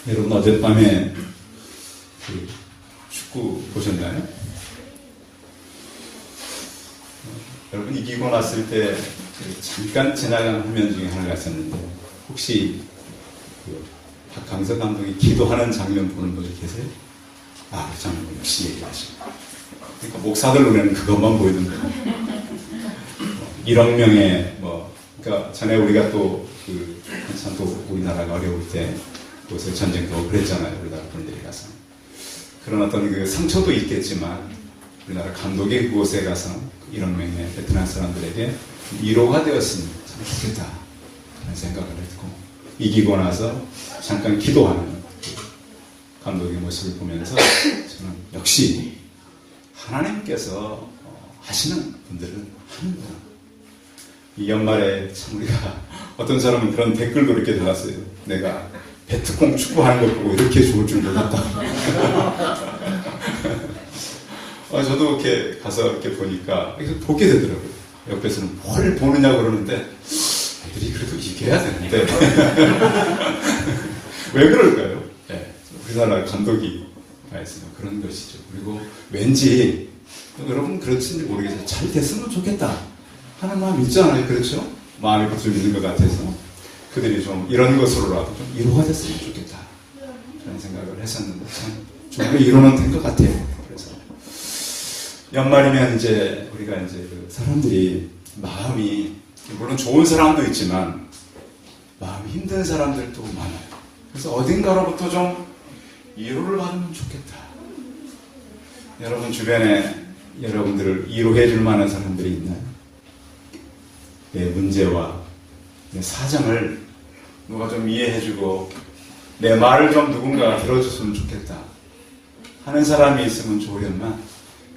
여러분 어젯밤에 그 축구 보셨나요? 여러분 이기고 났을 때 잠깐 지나간 화면 중에 하나가 있었는데 혹시 그 박강서 감독이 기도하는 장면 보는 분들 계세요? 아, 그 장면 역시 얘기하시고 그러니까 목사들 눈에는 그것만 보이는 거예요. 1억 명의 그러니까 전에 우리가 또 한참 또 우리나라가 어려울 때 그곳에 전쟁도 그랬잖아요. 우리나라 분들이 가서 그런 어떤 그 상처도 있겠지만 우리나라 감독이 그곳에 가서 1억 명의 베트남 사람들에게 위로가 되었으면 참 좋겠다 그런 생각을 했고 이기고 나서 잠깐 기도하는 감독의 모습을 보면서 저는 역시 하나님께서 하시는 분들은 하는구나. 이 연말에 참 우리가 어떤 사람은 그런 댓글도 이렇게 달았어요. 내가 베트콩 축구하는 걸 보고 이렇게 좋을 줄 몰랐다. 저도 이렇게 가서 이렇게 보니까 보게 되더라고요. 옆에서는 뭘 보느냐고 그러는데 애들이 그래도 이겨야 되는데 왜 그럴까요? 네, 우리나라 감독이 있으면 그런 것이죠. 그리고 왠지 여러분 그렇지는지 모르겠어요. 잘 됐으면 좋겠다 하는 마음이 있잖아요. 그렇죠? 마음이 좀 있는 것 같아서 그들이 좀 이런 것으로라도 좀 위로가 됐으면 좋겠다 그런 생각을 했었는데 참 좀 위로는 된 것 같아요. 그래서 연말이면 이제 우리가 이제 그 사람들이 마음이 물론 좋은 사람도 있지만 마음이 힘든 사람들도 많아요. 그래서 어딘가로부터 좀 위로를 받으면 좋겠다. 여러분 주변에 여러분들을 위로해 줄 만한 사람들이 있나요? 내 문제와 내 사정을 누가 좀 이해해주고 내 말을 좀 누군가가 들어줬으면 좋겠다 하는 사람이 있으면 좋으련만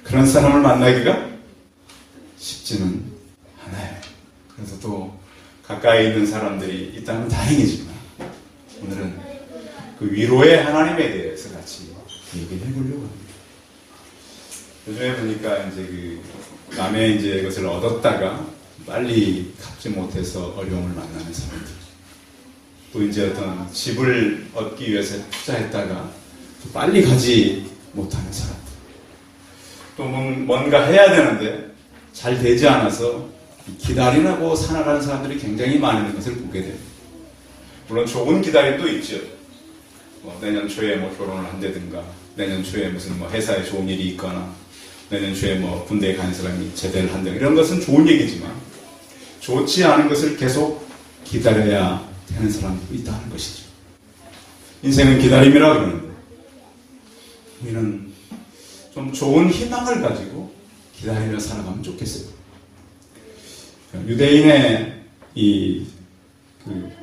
그런 사람을 만나기가 쉽지는 않아요. 그래서 또 가까이 있는 사람들이 있다면 다행이지만 오늘은 그 위로의 하나님에 대해서 같이 얘기를 해보려고 합니다. 요즘에 보니까 이제 남의 이제 것을 얻었다가 빨리 갚지 못해서 어려움을 만나는 사람들, 또 이제 어떤 집을 얻기 위해서 투자했다가 또 빨리 가지 못하는 사람들, 또 뭔가 해야 되는데 잘 되지 않아서 기다리고 살아가는 사람들이 굉장히 많은 것을 보게 됩니다. 물론 좋은 기다림도 있죠. 내년 초에 결혼을 한다든가, 내년 초에 무슨 회사에 좋은 일이 있거나, 내년 초에 군대에 간 사람이 제대를 한다. 이런 것은 좋은 얘기지만, 좋지 않은 것을 계속 기다려야 되는 사람도 있다는 것이죠. 인생은 기다림이라 그러는데, 우리는 좀 좋은 희망을 가지고 기다리며 살아가면 좋겠어요. 유대인의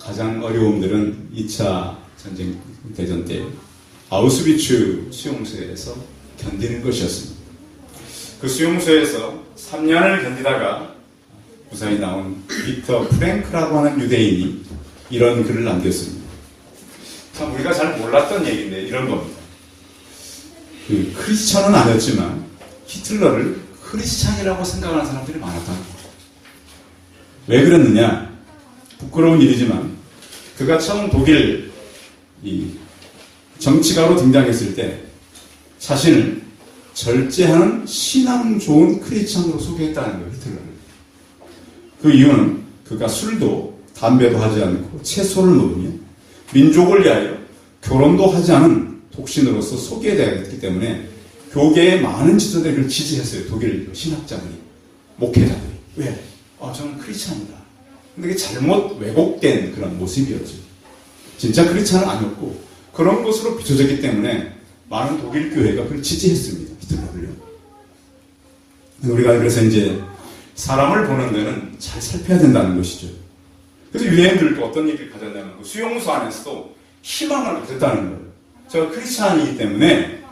가장 어려움들은 2차 전쟁 대전 때 아우슈비츠 수용소에서 견디는 것이었습니다. 그 수용소에서 3년을 견디다가 무사히 나온 빅터 프랭크라고 하는 유대인이 이런 글을 남겼습니다. 참 우리가 잘 몰랐던 얘기인데 이런 겁니다. 크리스찬은 아니었지만 히틀러를 크리스찬이라고 생각하는 사람들이 많았다는 거예요. 왜 그랬느냐? 부끄러운 일이지만 그가 처음 독일 정치가로 등장했을 때 자신을 절제하는 신앙 좋은 크리스찬으로 소개했다는 거예요. 히틀러를. 그 이유는 그가 술도 담배도 하지 않고 채소를 먹으며 민족을 위하여 결혼도 하지 않은 독신으로서 소개되었기 때문에 교계의 많은 지도자들이 그를 지지했어요. 독일 신학자들이, 목회자들이. 왜? 저는 크리스찬이다. 근데 그게 잘못 왜곡된 그런 모습이었죠. 진짜 크리스찬은 아니었고 그런 것으로 비춰졌기 때문에 많은 독일 교회가 그걸 지지했습니다. 히틀러를요. 우리가 그래서 이제 사람을 보는 데는 잘 살펴야 된다는 것이죠. 그래서 유대인들도 어떤 얘기를 가졌냐면 그 수용소 안에서도 희망을 가졌다는 거예요. 제가 크리스찬이기 때문에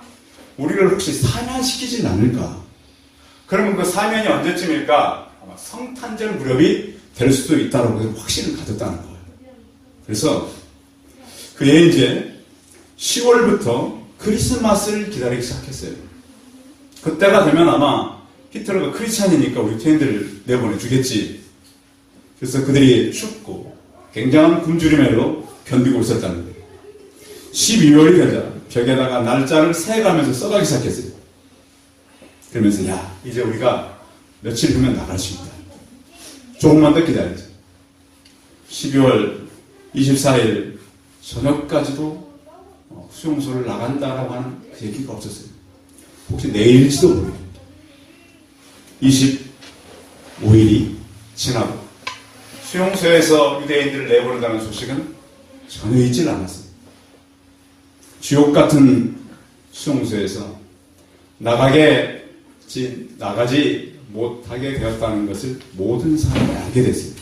우리를 혹시 사면시키진 않을까? 그러면 그 사면이 언제쯤일까? 아마 성탄절 무렵이 될 수도 있다고 확신을 가졌다는 거예요. 그래서 그해 이제 10월부터 크리스마스를 기다리기 시작했어요. 그때가 되면 아마 히틀러가 크리스찬이니까 우리 유태인들을 내보내주겠지. 그래서 그들이 춥고 굉장한 굶주림으로 견디고 있었다는 거예요. 12월이 되자 벽에다가 날짜를 세가면서 써가기 시작했어요. 그러면서 야 이제 우리가 며칠 후면 나갈 수 있다. 조금만 더 기다리자. 12월 24일 저녁까지도 수용소를 나간다라고 하는 그 얘기가 없었어요. 혹시 내일일지도 모르겠다. 25일이 지나고 수용소에서 유대인들을 내보낸다는 소식은 전혀 있질 않았어요. 지옥 같은 수용소에서 나가지 못하게 되었다는 것을 모든 사람이 알게 됐어요.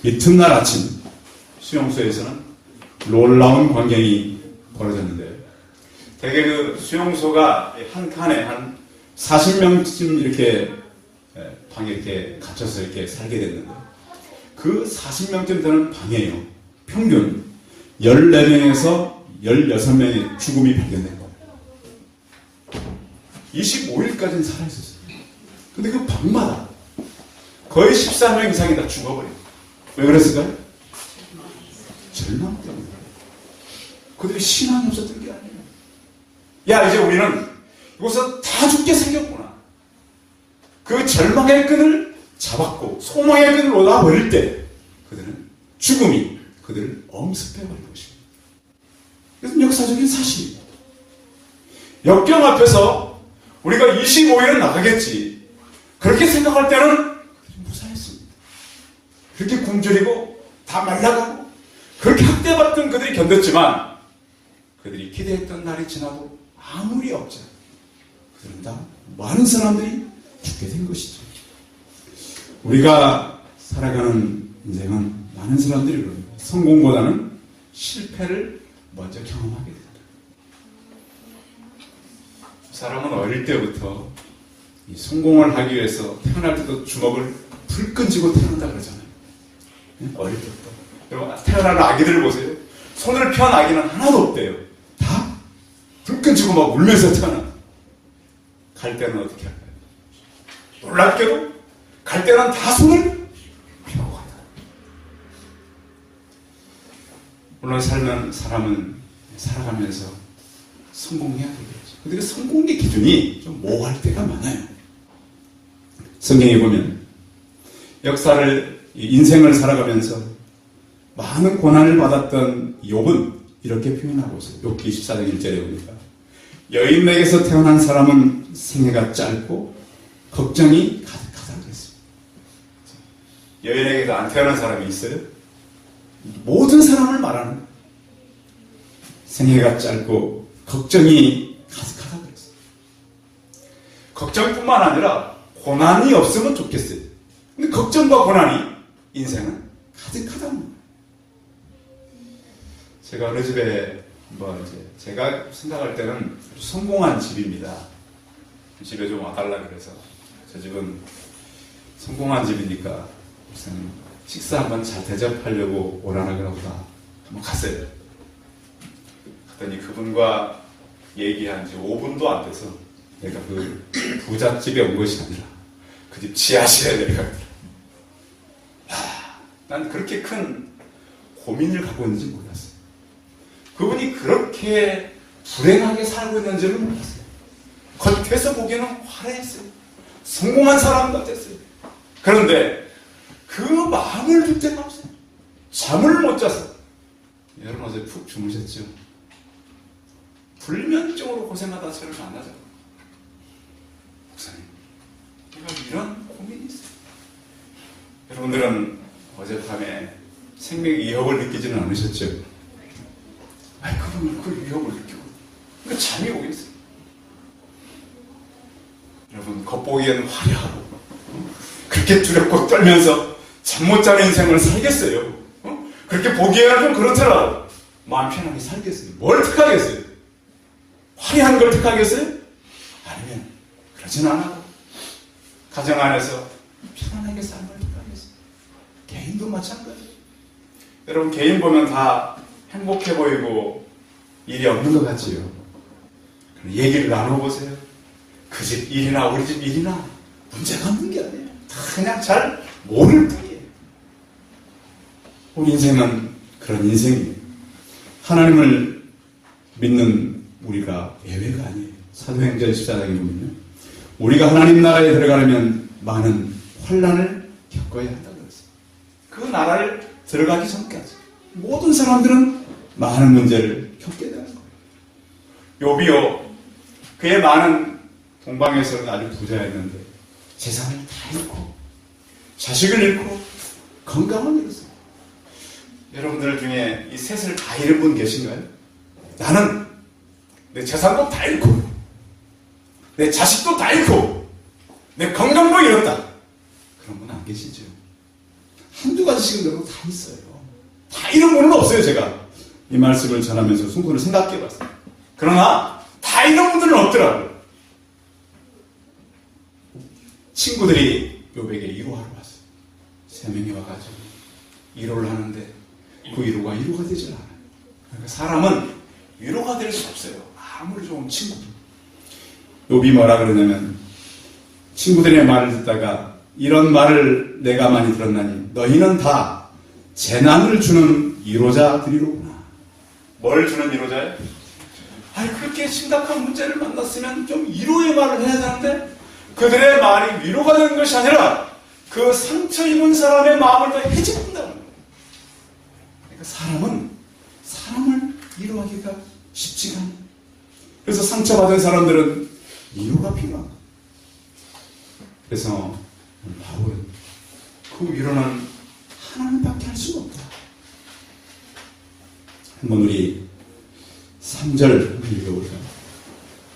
이튿날 아침 수용소에서는 놀라운 광경이 벌어졌는데 대개 그 수용소가 한 칸에 한 40명쯤 이렇게 방에 이렇게 갇혀서 이렇게 살게 됐는데 그 40명쯤 되는 방에요. 평균 14명에서 16명의 죽음이 발견된 거예요. 25일까지는 살아있었어요. 근데 그 방마다 거의 14명 이상이 다 죽어버려요. 왜 그랬을까요? 절망 때문에. 그들이 신앙이 없었던 게 아니에요. 야, 이제 우리는 이곳에서 다 죽게 생겼구나. 그 절망의 끈을 잡았고 소망의 끈을 놓아버릴 때 그들은 죽음이 그들을 엄습해버린 것입니다. 이것은 역사적인 사실입니다. 역경 앞에서 우리가 25일은 나가겠지. 그렇게 생각할 때는 무사했습니다. 그렇게 굶주리고 다 말라가고 그렇게 학대받던 그들이 견뎠지만 그들이 기대했던 날이 지나도 아무리 없자 그들은 다 많은 사람들이 죽게 된 것이죠. 우리가 살아가는 인생은 많은 사람들이 그럽니다. 성공보다는 실패를 먼저 경험하게 된다. 사람은 어릴 때부터 이 성공을 하기 위해서 태어날 때도 주먹을 불끈 쥐고 태어난다 그러잖아요. 어릴 때부터. 여러분 태어나는 아기들 보세요. 손을 편 아기는 하나도 없대요. 다 불끈 쥐고 막 울면서 태어나. 갈 때는 어떻게 할까요? 놀랍게도 갈 때는 다 손을 펴고 간다. 물론 사람은 살아가면서 성공해야 되겠죠. 근데 그 성공의 기준이 좀 모호할 때가 많아요. 성경에 보면 역사를 인생을 살아가면서 많은 고난을 받았던 욥은 이렇게 표현하고 있어요. 욥기 14장 1절에 보니까 여인에게서 태어난 사람은 생애가 짧고 걱정이 가득하다고 그랬습니다. 여인에게서 안 태어난 사람이 있어요? 모든 사람을 말하는 생애가 짧고 걱정이 가득하다고 그랬어요. 걱정뿐만 아니라 고난이 없으면 좋겠어요. 근데 걱정과 고난이 인생은 가득하다는 거예요. 제가 어느 집에 제가 생각할 때는 성공한 집입니다. 집에 좀 와달라 그래서 저 집은 성공한 집이니까 무슨 식사 한번 잘 대접하려고 오라나 그러고다 한번 갔어요. 갔더니 그분과 얘기한 지 5분도 안 돼서 내가 그 부잣집에 온 것이 아니라 그 집 지하실에 내려가더라. 난 그렇게 큰 고민을 갖고 있는지 몰랐어요. 그분이 그렇게 불행하게 살고 있는지를 몰랐어요. 겉에서 보기에는 화려했어요. 성공한 사람 같았어요. 그런데 그 마음을 줄 데가 없어요. 잠을 못 자서. 여러분 어제 푹 주무셨죠? 불면증으로 고생하다 저를 만나죠. 목사님, 이런 고민이 있어요. 여러분들은 어젯밤에 생명의 위협을 느끼지는 않으셨죠? 아니, 그분 그 위협을 느끼고 그러니까 잠이 오겠어요. 여러분, 겉보기에는 화려하고 그렇게 두렵고 떨면서 잠 못 자는 인생을 살겠어요? 그렇게 보기에는 좀 그렇더라도 마음 편하게 살겠어요? 뭘 택하겠어요? 화려한 걸 택하겠어요? 아니면 그러진 않아도 가정 안에서 편안하게 삶을 택하겠어요? 개인도 마찬가지예요. 여러분, 개인 보면 다 행복해 보이고 일이 없는 것 같지요. 얘기를 나눠보세요. 그 집 일이나 우리 집 일이나 문제가 없는 게 아니에요. 다 그냥 잘 모를 뿐이에요. 우리 인생은 그런 인생이에요. 하나님을 믿는 우리가 예외가 아니에요. 사도행전 14장에 보면요. 우리가 하나님 나라에 들어가려면 많은 환난을 겪어야 한다고 그랬어요. 그 나라를 들어가기 전까지 모든 사람들은 많은 문제를 겪게 되는 거예요. 욥이요, 그의 많은 동방에서는 아주 부자였는데 재산을 다 잃고 자식을 잃고 건강을 잃었어요. 여러분들 중에 이 셋을 다 잃은 분 계신가요? 나는 내 재산도 다 잃고 내 자식도 다 잃고 내 건강도 잃었다. 그런 분 안 계시죠? 한두 가지씩은 그래도 다 있어요. 다 잃은 분은 없어요. 제가 이 말씀을 전하면서 순간을 생각해 봤어요. 그러나 다 잃은 분들은 없더라고요. 친구들이 욥에게 위로하러 왔어요. 3명이 와가지고 위로를 하는데 그 위로가 되질 않아요. 그러니까 사람은 위로가 될 수 없어요. 아무리 좋은 친구도. 욥이 뭐라 그러냐면 친구들의 말을 듣다가 이런 말을 내가 많이 들었나니 너희는 다 재난을 주는 위로자들이로구나. 뭘 주는 위로자예요? 아니 그렇게 심각한 문제를 만났으면 좀 위로의 말을 해야 되는데 그들의 말이 위로가 되는 것이 아니라 그 상처 입은 사람의 마음을 더 해집는다는 거예요. 그러니까 사람은 사람을 위로하기가 쉽지가 않아요. 그래서 상처받은 사람들은 위로가 필요합니다. 그래서 바울은 그 위로는 하나님밖에 할 수가 없다. 한번 우리 3절 읽어볼까요?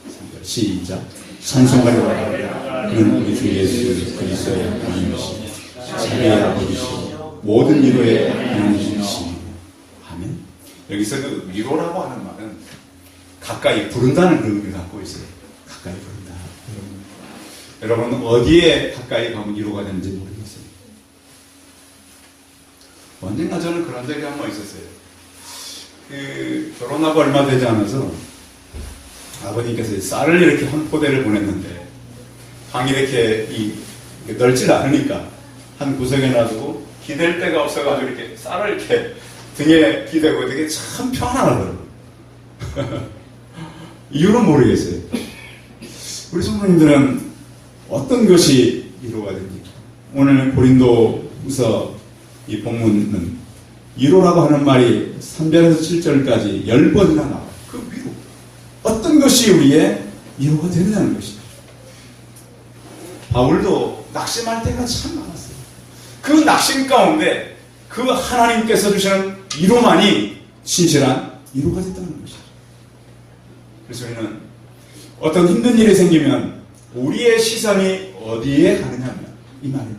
3절 시작. 찬송하리라. 그는 우리 주 예수 그리스도의 하나님이시니 자비의 아버지시니 모든 위로의 하나님이시니. 아멘. 여기서 그 위로라고 하는 말은 가까이 부른다는 의미를 갖고 있어요. 가까이 부른다. 여러분 어디에 가까이 가면 위로가 되는지 모르겠어요. 언젠가 저는 그런 적이 한 번 있었어요. 결혼하고 얼마 되지 않아서 아버님께서 쌀을 이렇게 한 포대를 보냈는데 방이 이렇게 넓지 않으니까 한 구석에 놔두고 기댈 데가 없어가지고 이렇게 쌀을 이렇게 등에 기대고 되게 참 편안하더라고요. 이유는 모르겠어요. 우리 성도님들은 어떤 것이 위로가 됩니까? 오늘 고린도후서 이 본문은 위로라고 하는 말이 3절에서 7절까지 10번이나 나와요. 그 위로. 어떤 것이 우리의 위로가 되느냐는 것이죠. 바울도 낙심할 때가 참 많았어요. 그 낙심 가운데 그 하나님께서 주시는 위로만이 진실한 위로가 됐다는 것이죠. 그래서 우리는 어떤 힘든 일이 생기면 우리의 시선이 어디에 가느냐면 이 말입니다.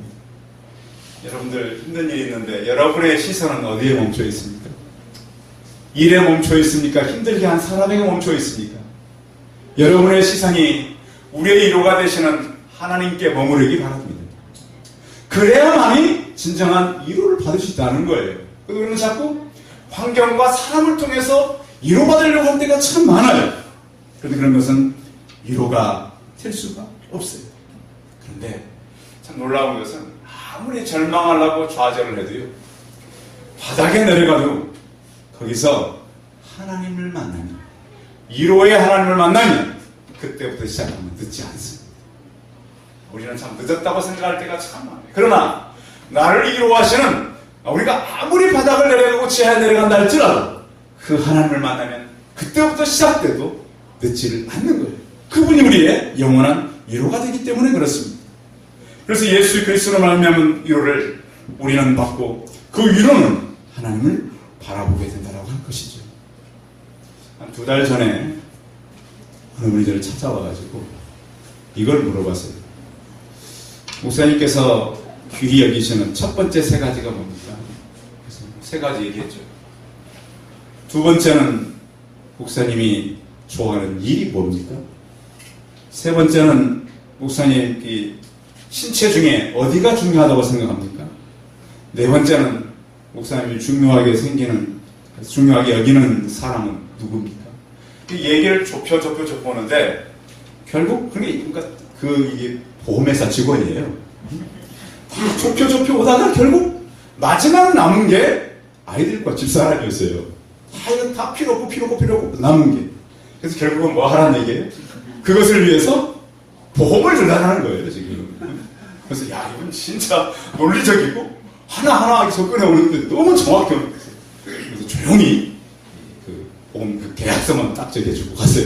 여러분들 힘든 일이 있는데 여러분의 시선은 어디에 멈춰 있습니까? 일에 멈춰 있습니까? 힘들게 한 사람에게 멈춰 있습니까? 여러분의 시선이 우리의 위로가 되시는 하나님께 머무르기 바랍니다. 그래야만이 진정한 위로를 받을 수 있다는 거예요. 그래서 우리는 자꾸 환경과 사람을 통해서 위로받으려고 할 때가 참 많아요. 그런데 그런 것은 위로가 될 수가 없어요. 그런데 참 놀라운 것은 아무리 절망하려고 좌절을 해도요, 바닥에 내려가도 거기서 하나님을 만나면, 위로의 하나님을 만나면 그때부터 시작하면 늦지 않습니다. 우리는 참 늦었다고 생각할 때가 참 많아요. 그러나 나를 위로하시는, 우리가 아무리 바닥을 내려가고 지하에 내려간다 할지라도 그 하나님을 만나면 그때부터 시작돼도 늦지를 않는 거예요. 그분이 우리의 영원한 위로가 되기 때문에 그렇습니다. 그래서 예수 그리스도로 말미암은 위로를 우리는 받고 그 위로는 하나님을 바라보게 된다고 할 것이죠. 한 2달 전에 어느 분이 저를 찾아와가지고 이걸 물어봤어요. 목사님께서 귀히 여기시는 첫 번째 3가지가 뭡니까? 그래서 3가지 얘기했죠. 2번째는 목사님이 좋아하는 일이 뭡니까? 3번째는 목사님 이 신체 중에 어디가 중요하다고 생각합니까? 4번째는 목사님이 중요하게 여기는 사람은 누굽니까? 이 얘기를 좁혀 보는데 결국 그러니까 이게 보험회사 직원이에요. 다 좁혀 오다가 결국 마지막 남은 게 아이들과 집사람이었어요. 이거 다 필요 없고 남은 게. 그래서 결국은 뭐 하라는 얘기예요? 그것을 위해서 보험을 들라는 거예요, 지금. 그래서 야, 이건 진짜 논리적이고 하나하나 접근해 오는데 너무 정확히 오는 거예요. 그래서 조용히 그 보험 그 계약서만 딱 적여주고 갔어요.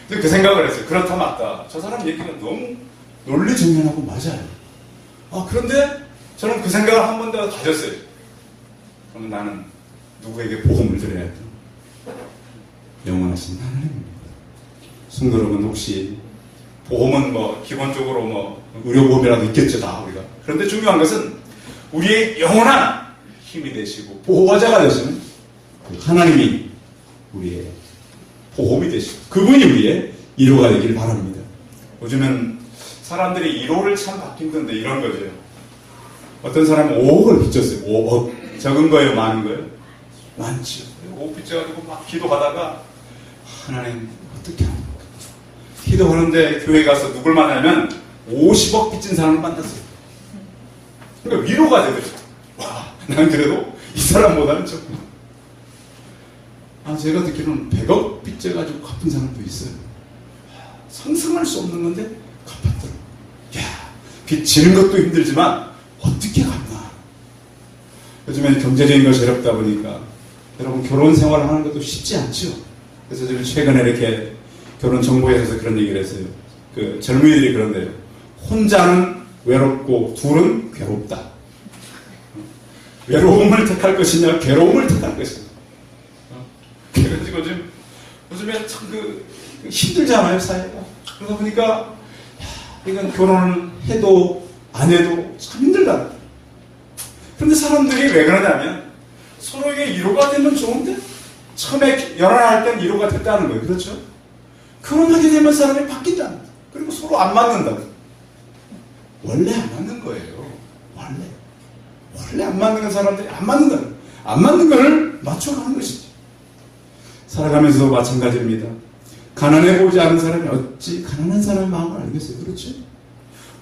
근데 그 생각을 했어요. 그렇다 맞다. 저 사람 얘기가 너무 논리정연하고 맞아요. 그런데 저는 그 생각을 한 번 더 가졌어요. 그럼 나는 누구에게 보험을 드려야 할까? 영원하신 하나님입니다. 성도 여러분, 혹시 보험은 뭐 기본적으로 뭐 의료보험이라도 있겠죠, 다 우리가. 그런데 중요한 것은 우리의 영원한 힘이 되시고 보호자가 되시는 그 하나님이 우리의 보험이 되시고 그분이 우리의 위로가 되길 바랍니다. 요즘엔 사람들이 위로를 참 받기 힘든데 이런 거죠. 어떤 사람은 5억을 빚졌어요. 5억. 적은 거예요, 많은 거예요? 많지요. 5억 빚져가지고 막 기도하다가 하나님 어떻게 합니까? 기도하는데 교회 가서 누굴 만나면 50억 빚진 사람을 만났어요. 그러니까 위로가 되더라고요. 와, 난 그래도 이 사람보다는 조금. 제가 듣기로는 100억 빚져가지고 갚은 사람도 있어요. 상상할 수 없는 건데 갚았더라고요. 빚 지는 것도 힘들지만 어떻게 갚나. 요즘엔 경제적인 것이 어렵다 보니까 여러분 결혼 생활을 하는 것도 쉽지 않죠. 그래서 지금 최근에 이렇게 결혼 정보회에서 그런 얘기를 했어요. 그 젊은이들이 그런데요. 혼자는 외롭고 둘은 괴롭다. 외로움을 택할 것이냐 괴로움을 택할 것이냐. 그래가지고 요즘에 참 힘들잖아요, 사회가. 그러다 보니까 이건 결혼을 해도 안 해도 참 힘들다. 그런데 사람들이 왜 그러냐면 서로에게 위로가 되면 좋은데 처음에 연애할 땐 위로가 됐다는 거예요. 그렇죠? 결혼하게 되면 사람이 바뀐다. 그리고 서로 안 맞는다. 원래 안 맞는 거예요. 원래 안 맞는 사람들이 안 맞는다. 안 맞는 걸 맞춰가는 것이죠. 살아가면서도 마찬가지입니다. 가난해보지 않은 사람이 어찌 가난한 사람의 마음을 알겠어요. 그렇죠?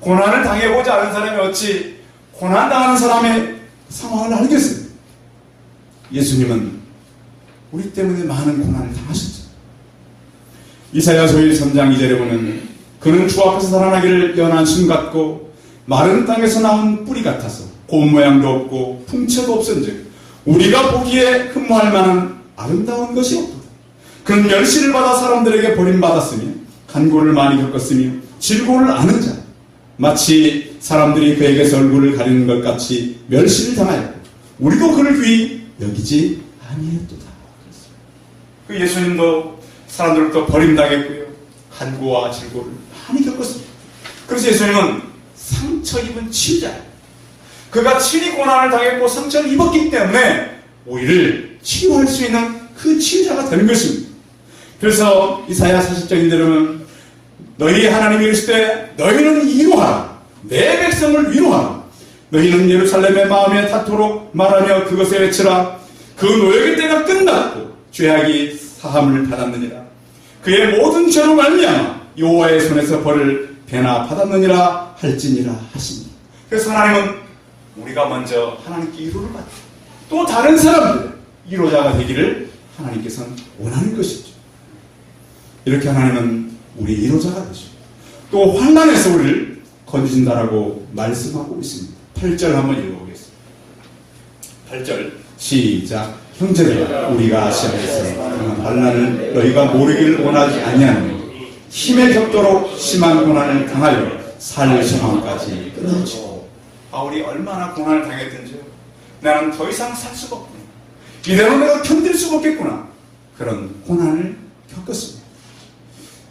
고난을 당해보지 않은 사람이 어찌 고난당하는 사람의 상황을 알겠어요. 예수님은 우리 때문에 많은 고난을 당하셨죠. 이사야서 1~3장 2절에 보면 그는 주 앞에서 살아나기를 연한 심 같고 마른 땅에서 나온 뿌리 같아서 고운 모양도 없고 풍채도 없은즉 우리가 보기에 흠모할 만한 아름다운 것이 없다. 그는 멸시를 받아 사람들에게 버림받았으며 간고를 많이 겪었으며 질고를 아는 자 마치 사람들이 그에게서 얼굴을 가리는 것 같이 멸시를 당하였고 우리도 그를 귀히 여기지 아니했도다. 그 예수님도 사람들로부터 버림당했고요. 간고와 질고를 많이 겪었습니다. 그래서 예수님은 상처 입은 치유자예요. 그가 친히 고난을 당했고 상처를 입었기 때문에 우리를 치유할 수 있는 그 치유자가 되는 것입니다. 그래서 이사야 40장인대로는 너희 하나님이 이르시되 너희는 위로하라. 내 백성을 위로하라. 너희는 예루살렘의 마음에 닿도록 말하며 그것에 외치라. 그 노역의 때가 끝났고 죄악이 사함을 받았느니라. 그의 모든 죄로 말미암아 여호와의 손에서 벌을 배나 받았느니라 할지니라 하시니. 그래서 하나님은 우리가 먼저 하나님께 위로를 받고 또 다른 사람들 위로자가 되기를 하나님께서는 원하는 것이죠. 이렇게 하나님은 우리 위로자가 되시고 또 환난에서 우리를 건지신다라고 말씀하고 있습니다. 8절 한번 읽어보겠습니다. 8절 시작. 형제들아 우리가 아시아에서 강한 환난을 너희가 모르기를 원하지 아니하노니 힘에 겹도록 심한 고난을 당하여 살 소망까지 끊어지고. 바울이 얼마나 고난을 당했든지요. 나는 더 이상 살 수가 없구나. 이대로 내가 견딜 수가 없겠구나. 그런 고난을 겪었습니다.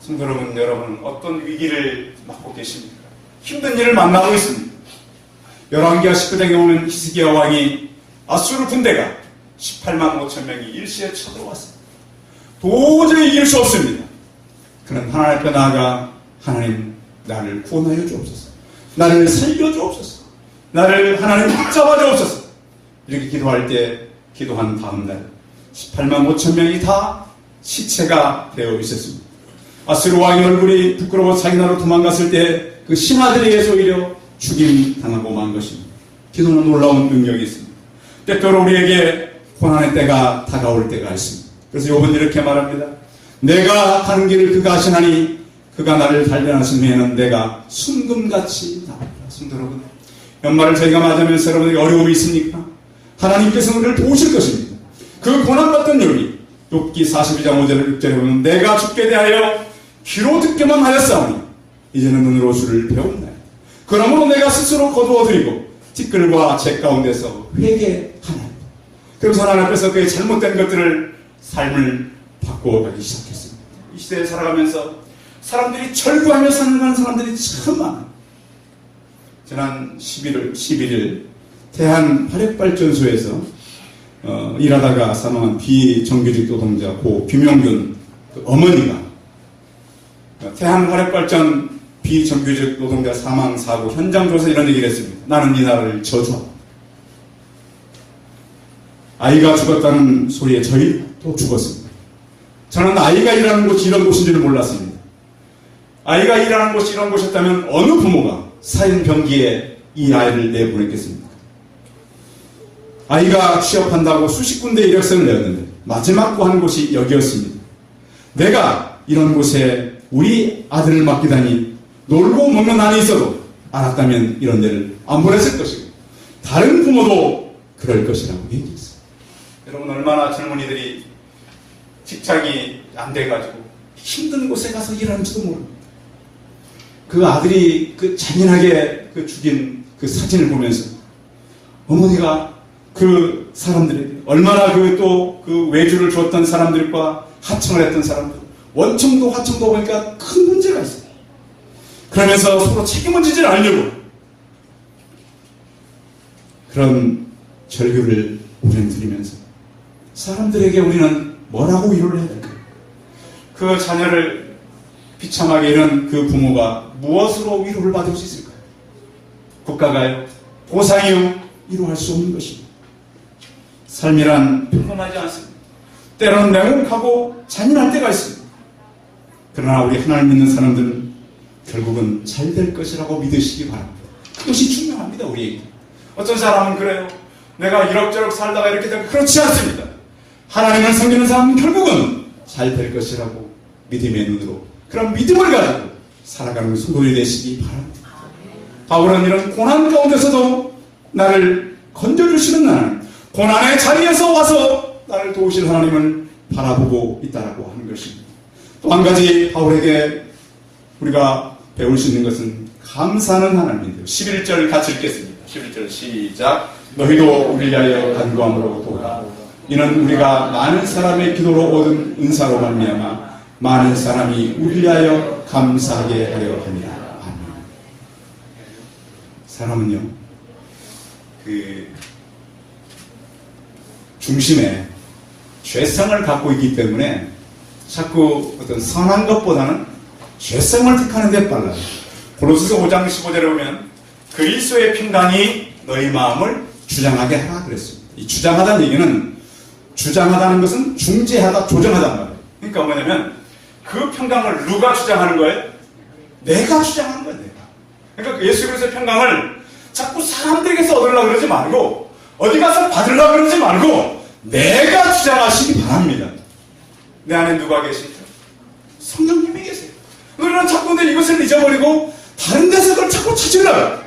성도 여러분, 여러분은 어떤 위기를 맞고 계십니까? 힘든 일을 만나고 있습니다. 열왕기하 19장에 보면 히스기야 왕이 아수르 군대가 18만 5천 명이 일시에 쳐들어왔습니다. 도저히 이길 수 없습니다. 그는 하나님 앞에 나아가 하나님 나를 구원하여 주옵소서. 나를 살려주옵소서. 나를 하나님 붙잡아 주옵소서. 이렇게 기도할 때 기도한 다음날 18만 5천 명이 다 시체가 되어 있었습니다. 아수르 왕의 얼굴이 부끄러워 자기 나라로 도망갔을 때 그 신하들에 의해서 오히려 죽임 당하고 만 것입니다. 기도는 놀라운 능력이 있습니다. 때때로 우리에게 고난의 때가 다가올 때가 있습니다. 그래서 욥은 이렇게 말합니다. 내가 가는 길을 그가 아시나니 그가 나를 단련하신 후에는 내가 순금같이 나옵니다. 성도 여러분, 연말을 저희가 맞으면서 여러분들이 어려움이 있습니까? 하나님께서 우리를 도우실 것입니다. 그 고난받던 욥이 욥기 42장 5절 6절에 보면 내가 주께 대하여 귀로 듣기만 하였사오니 이제는 눈으로 주를 배웠나이다. 그러므로 내가 스스로 거두어드리고 티끌과 재 가운데서 회개하나이다. 그래서 하나님 앞에서 그의 잘못된 것들을 삶을 바꿔가기 시작했습니다. 이 시대에 살아가면서 사람들이 절구하며 사는 사람들이 참 많아요. 지난 11일 태안 화력발전소에서 일하다가 사망한 비정규직 노동자 고 김용균 그 어머니가 태안 화력발전 비정규직 노동자 사망 사고 현장 조사 이런 얘기를 했습니다. 나는 이 나라를 저주한다. 아이가 죽었다는 소리에 저희도 죽었습니다. 저는 아이가 일하는 곳이 이런 곳인 줄 몰랐습니다. 아이가 일하는 곳이 이런 곳이었다면 어느 부모가 사인병기에 이 아이를 내보냈겠습니까? 아이가 취업한다고 수십 군데 이력서를 내었는데 마지막 구한 곳이 여기였습니다. 내가 이런 곳에 우리 아들을 맡기다니 놀고 먹는 안에 있어도 알았다면 이런 데를 안 보냈을 것이고 다른 부모도 그럴 것이라고 얘기했어요. 여러분, 얼마나 젊은이들이 직장이 안 돼가지고 힘든 곳에 가서 일하는지도 모릅니다. 그 아들이 그 잔인하게 죽인 그 사진을 보면서 어머니가 그 사람들이 얼마나 그 외주를 줬던 사람들과 하청을 했던 사람들, 원청도 하청도 보니까 큰 문제가 있어요. 그러면서 서로 책임을 지지 않으려고 그런 절규를 우리는 드리면서 사람들에게 우리는 뭐라고 위로를 해야 될까요? 그 자녀를 비참하게 잃은 그 부모가 무엇으로 위로를 받을 수 있을까요? 국가가요? 보상이요? 위로할 수 없는 것입니다. 삶이란 평범하지 않습니다. 때로는 냉혹하고 잔인할 때가 있습니다. 그러나 우리 하나님 믿는 사람들은 결국은 잘 될 것이라고 믿으시기 바랍니다. 그것이 중요합니다, 우리에게. 어떤 사람은 그래요. 내가 이럭저럭 살다가 이렇게 되고 그렇지 않습니다. 하나님을 섬기는 사람은 결국은 잘 될 것이라고 믿음의 눈으로 그런 믿음을 가지고 살아가는 성도들이 되시기 바랍니다. 바울은 이런 고난 가운데서도 나를 건져주시는 하나님, 고난의 자리에서 와서 나를 도우실 하나님을 바라보고 있다라고 하는 것입니다. 또 한 가지 바울에게 우리가 배울 수 있는 것은 감사하는 하나님인데요. 11절 같이 읽겠습니다. 11절 시작. 너희도 우리를 위하여 간구함으로 도우라. 이는 우리가 많은 사람의 기도로 얻은 은사로 말미암아 많은 사람이 우리를 위하여 감사하게 하려 합니다. 아멘. 사람은요, 중심에 죄성을 갖고 있기 때문에 자꾸 어떤 선한 것보다는 죄성을 택하는 데 빨라요. 고로새서 5장 15절에 보면 그리스도의 평강이 너희 마음을 주장하게 하라 그랬습니다. 이 주장하다는 얘기는, 주장하다는 것은 중재하다, 조정하다는 말이에요. 그러니까 뭐냐면 그 평강을 누가 주장하는 거예요? 내가 주장하는 거예요, 내가. 그러니까 예수 그리스도의 평강을 자꾸 사람들에게서 얻으려고 그러지 말고 어디 가서 받으려고 그러지 말고 내가 주장하시기 바랍니다. 내 안에 누가 계시죠? 성령님이 계세요. 그러나 자꾸 내 이것을 잊어버리고 다른 데서 그걸 자꾸 찾으려고.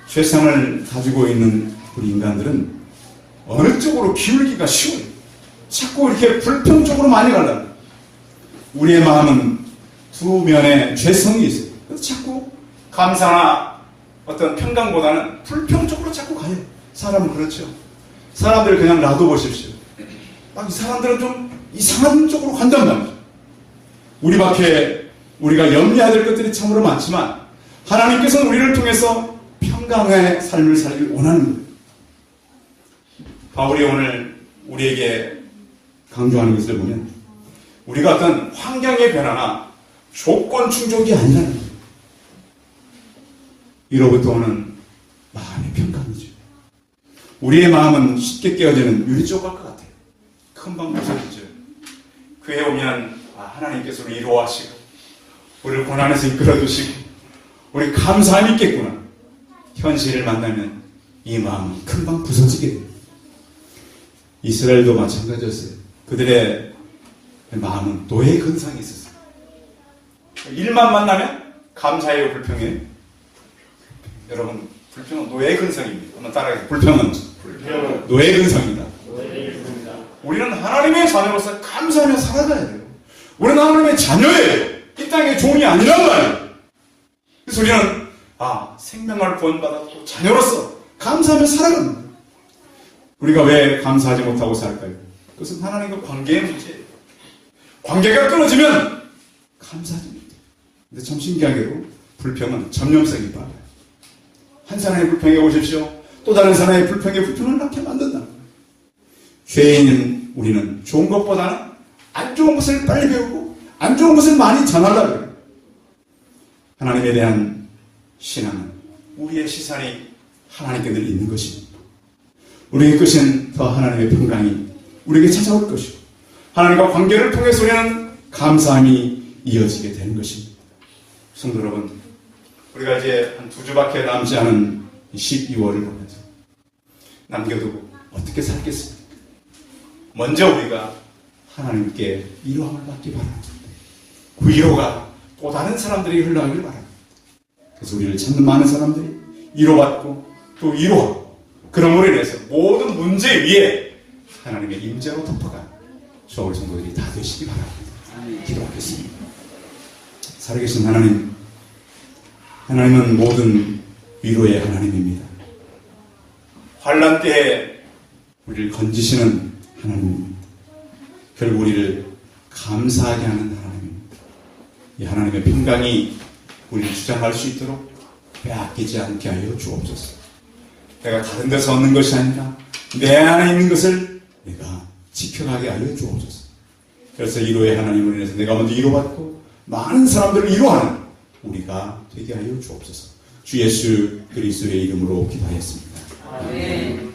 죄성을 가지고 있는 우리 인간들은 어느 쪽으로 기울기가 쉬워요. 자꾸 이렇게 불평 쪽으로 많이 가려고. 우리의 마음은 두 면에 죄성이 있어요. 그래서 자꾸 감사나 어떤 평강보다는 불평 쪽으로 자꾸 가요. 사람은 그렇죠. 사람들 그냥 놔둬보십시오. 이 사람들은 좀 이상한 쪽으로 간단 말이죠. 우리가 염려해야 될 것들이 참으로 많지만 하나님께서는 우리를 통해서 평강의 삶을 살길 원하는 거예요. 바울이 오늘 우리에게 강조하는 것을 보면 우리가 어떤 환경의 변화나 조건 충족이 아니라는 거예요. 이로부터 오는 마음의 평강이죠. 우리의 마음은 쉽게 깨어지는 유리조각 것 같아요. 금방 부서지죠. 그에 오면 하나님께서 우리 위로하시고 우리를 고난에서 이끌어주시고 우리 감사함이 있겠구나. 현실을 만나면 이 마음은 금방 부서지게 돼요. 이스라엘도 마찬가지였어요. 그들의 마음은 노예 근성이 있었어요. 일만 만나면 감사해요, 불평해요? 여러분, 불평은 노예 근성입니다. 한번 따라해요. 불평은 노예 근성이다. 우리는 하나님의 자녀로서 감사하며 살아가야 돼요. 우리는 하나님의 자녀예요. 이 땅의 종이 아니란 말이에요. 그래서 우리는 생명을 구원받았고 자녀로서 감사하며 살아갑니다. 우리가 왜 감사하지 못하고 살까요? 그것은 하나님과 관계의 문제예요. 관계가 끊어지면 감사하지 못해요. 근데 참 신기하게도 불평은 전염성이 많아요. 한 사람의 불평에 오십시오. 또 다른 사람의 불평에 불평을 낳게 만든다. 죄인인 우리는 좋은 것보다는 안 좋은 것을 빨리 배우고 안 좋은 것을 많이 전하려고 해요. 하나님에 대한 신앙은 우리의 시선이 하나님께 늘 있는 것입니다. 우리의 끝은 더 하나님의 평강이 우리에게 찾아올 것이고 하나님과 관계를 통해서 우리는 감사함이 이어지게 되는 것입니다. 성도 여러분, 우리가 이제 한 2주밖에 남지 않은 12월을 보면서 남겨두고 어떻게 살겠습니까? 먼저 우리가 하나님께 위로함을 받기 바랍니다. 그 위로가 또 다른 사람들에게 흘러가길 바랍니다. 그래서 우리를 찾는 많은 사람들이 위로받고 또 위로하고 그럼으로 인해서 모든 문제 위에 하나님의 임재로 덮어가는 저와 우리 성도들이 다 되시기 바랍니다. 기도하겠습니다. 살아계신 하나님, 하나님은 모든 위로의 하나님입니다. 환난 때에 우리를 건지시는 하나님입니다. 결국 우리를 감사하게 하는 하나님입니다. 이 하나님의 평강이 우리를 주장할 수 있도록 빼앗기지 않게 하여 주옵소서. 내가 다른 데서 얻는 것이 아니라 내 안에 있는 것을 내가 지켜가게 하여 주옵소서. 그래서 위로의 하나님을 인해서 내가 먼저 위로받고 많은 사람들을 위로하는 우리가 되게 하여 주옵소서. 주 예수 그리스도의 이름으로 기도하였습니다. 아멘.